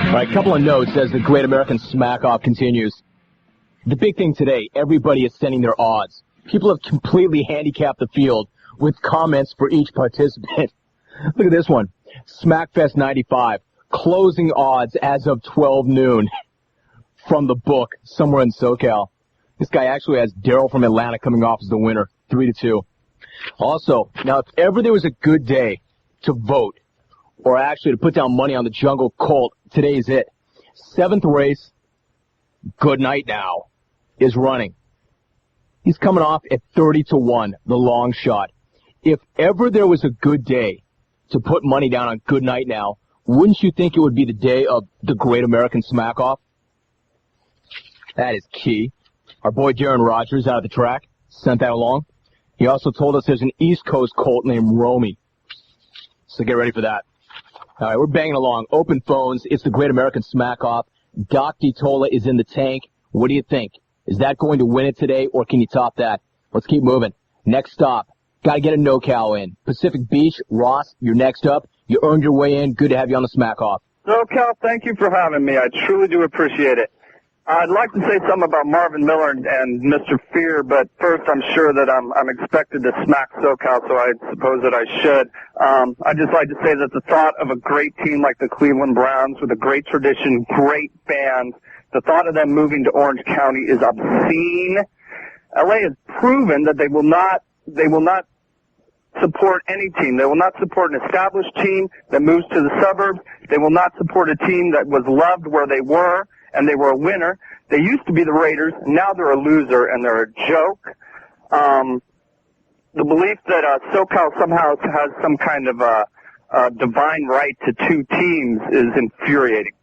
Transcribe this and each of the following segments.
All right, a couple of notes as the Great American Smack-Off continues. The big thing today, everybody is sending their odds. People have completely handicapped the field with comments for each participant. Look at this one. Smackfest 95, closing odds as of 12 noon from the book somewhere in SoCal. This guy actually has Daryl from Atlanta coming off as the winner, 3-2. Also, now if ever there was a good day to vote, or actually to put down money on the Jungle Colt, today's it. 7th race, Good Night Now, is running. He's coming off at 30-1, the long shot. If ever there was a good day to put money down on Good Night Now, wouldn't you think it would be the day of the Great American Smack-Off? That is key. Our boy Darren Rogers out of the track sent that along. He also told us there's an East Coast colt named Romy. So get ready for that. All right, we're banging along. Open phones. It's the Great American Smack-Off. Doc DiTola is in the tank. What do you think? Is that going to win it today, or can you top that? Let's keep moving. Next stop. Got to get a NoCal in. Pacific Beach. Ross, you're next up. You earned your way in. Good to have you on the Smack-Off. NoCal, thank you for having me. I truly do appreciate it. I'd like to say something about Marvin Miller and Mr. Fear, but first I'm sure that I'm expected to smack SoCal, so I suppose that I should. I'd just like to say that the thought of a great team like the Cleveland Browns with a great tradition, great fans, the thought of them moving to Orange County is obscene. LA has proven that they will not support any team. They will not support an established team that moves to the suburbs. They will not support a team that was loved where they were, and they were a winner. They used to be the Raiders, and now they're a loser, and they're a joke. The belief that SoCal somehow has some kind of divine right to two teams is infuriating.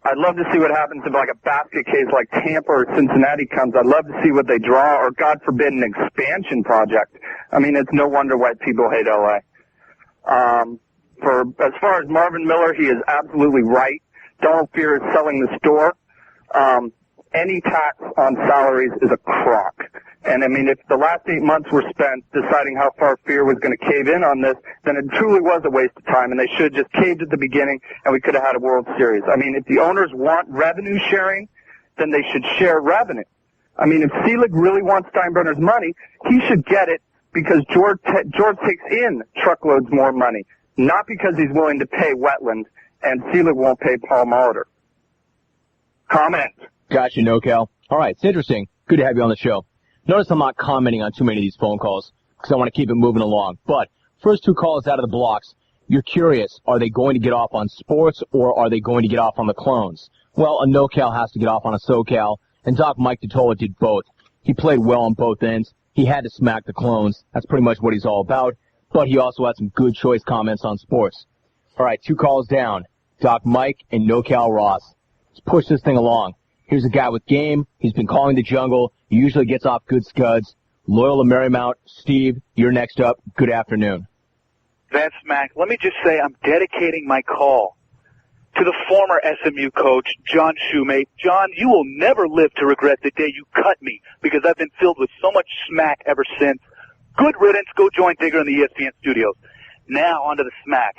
I'd love to see what happens if like a basket case like Tampa or Cincinnati comes. I'd love to see what they draw, or God forbid an expansion project. I mean, it's no wonder why people hate LA. As far as Marvin Miller, he is absolutely right. Donald Fear is selling the store. Any tax on salaries is a crock. And I mean, if the last 8 months were spent deciding how far Fear was going to cave in on this, then it truly was a waste of time, and they should have just caved at the beginning, and we could have had a World Series. I mean, if the owners want revenue sharing, then they should share revenue. I mean, if Selig really wants Steinbrenner's money, he should get it because George takes in truckloads more money, not because he's willing to pay Wetland, and Selig won't pay Paul Molitor. Comment. Gotcha, NoCal. All right, it's interesting. Good to have you on the show. Notice I'm not commenting on too many of these phone calls because I want to keep it moving along. But first two calls out of the blocks, you're curious, are they going to get off on sports or are they going to get off on the clones? Well, a NoCal has to get off on a SoCal, and Doc Mike DiTola did both. He played well on both ends. He had to smack the clones. That's pretty much what he's all about. But he also had some good choice comments on sports. All right, two calls down. Doc Mike and NoCal Ross. Let's push this thing along. Here's a guy with game. He's been calling the jungle. He usually gets off good scuds. Loyola Marymount. Steve, you're next up. Good afternoon. Van Smack, let me just say I'm dedicating my call to the former SMU coach, John Shoemate. John, you will never live to regret the day you cut me because I've been filled with so much smack ever since. Good riddance. Go join Digger in the ESPN studios. Now onto the smack.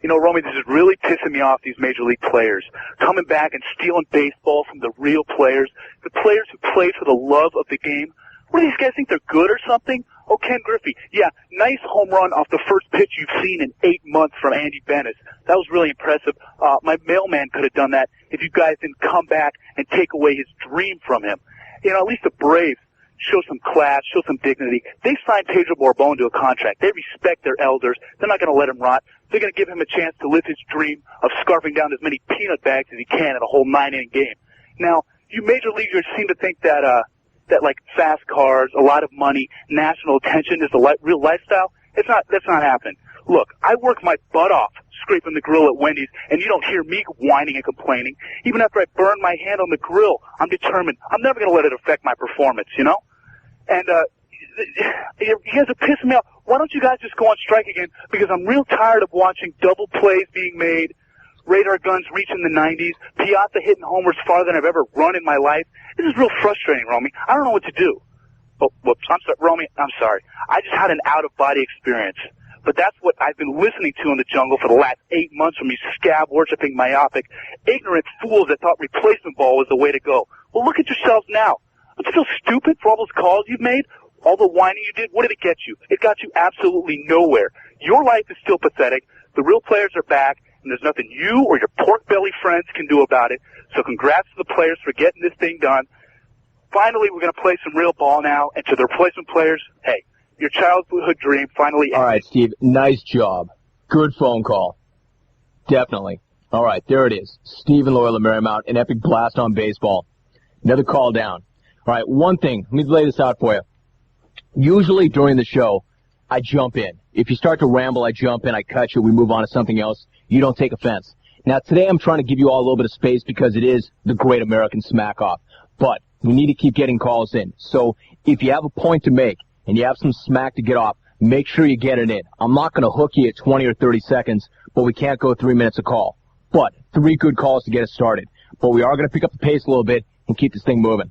You know, Romy, this is really pissing me off, these Major League players. Coming back and stealing baseball from the real players, the players who play for the love of the game. What do these guys think, they're good or something? Oh, Ken Griffey, yeah, nice home run off the first pitch you've seen in 8 months from Andy Bennis. That was really impressive. My mailman could have done that if you guys didn't come back and take away his dream from him. You know, at least the Braves show some class, show some dignity. They signed Pedro Borbon to a contract. They respect their elders. They're not going to let him rot. They're going to give him a chance to live his dream of scarfing down as many peanut bags as he can in a whole 9-inning game. Now, you major leaguers seem to think that like fast cars, a lot of money, national attention is the real lifestyle. That's not happening. Look, I work my butt off scraping the grill at Wendy's, and you don't hear me whining and complaining. Even after I burn my hand on the grill, I'm determined. I'm never going to let it affect my performance, you know? And you guys are pissing me off. Why don't you guys just go on strike again? Because I'm real tired of watching double plays being made, radar guns reaching the 90s, Piazza hitting homers farther than I've ever run in my life. This is real frustrating, Romy. I don't know what to do. Oh, whoops. I'm sorry, Romy. I'm sorry. I just had an out-of-body experience but that's what I've been listening to in the jungle for the last 8 months from you scab-worshipping, myopic, ignorant fools that thought replacement ball was the way to go. Well, look at yourselves now. Don't you feel stupid for all those calls you've made? All the whining you did? What did it get you? It got you absolutely nowhere. Your life is still pathetic. The real players are back, and there's nothing you or your pork-belly friends can do about it. So congrats to the players for getting this thing done. Finally, we're going to play some real ball now, and to the replacement players, hey, your childhood dream finally ended. All right, Steve, nice job. Good phone call. Definitely. All right, there it is. Steve and Loyola Marymount, an epic blast on baseball. Another call down. All right, one thing. Let me lay this out for you. Usually during the show, I jump in. If you start to ramble, I jump in, I cut you, we move on to something else. You don't take offense. Now, today I'm trying to give you all a little bit of space because it is the Great American Smack-Off. But we need to keep getting calls in. So if you have a point to make and you have some smack to get off, make sure you get it in. I'm not going to hook you at 20 or 30 seconds, but we can't go 3 minutes a call. But 3 good calls to get us started. But we are going to pick up the pace a little bit and keep this thing moving.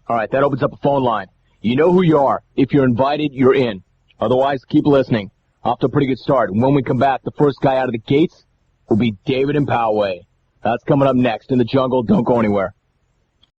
All right, that opens up a phone line. You know who you are. If you're invited, you're in. Otherwise, keep listening. Off to a pretty good start. When we come back, the first guy out of the gates will be David in Poway. That's coming up next in the jungle. Don't go anywhere.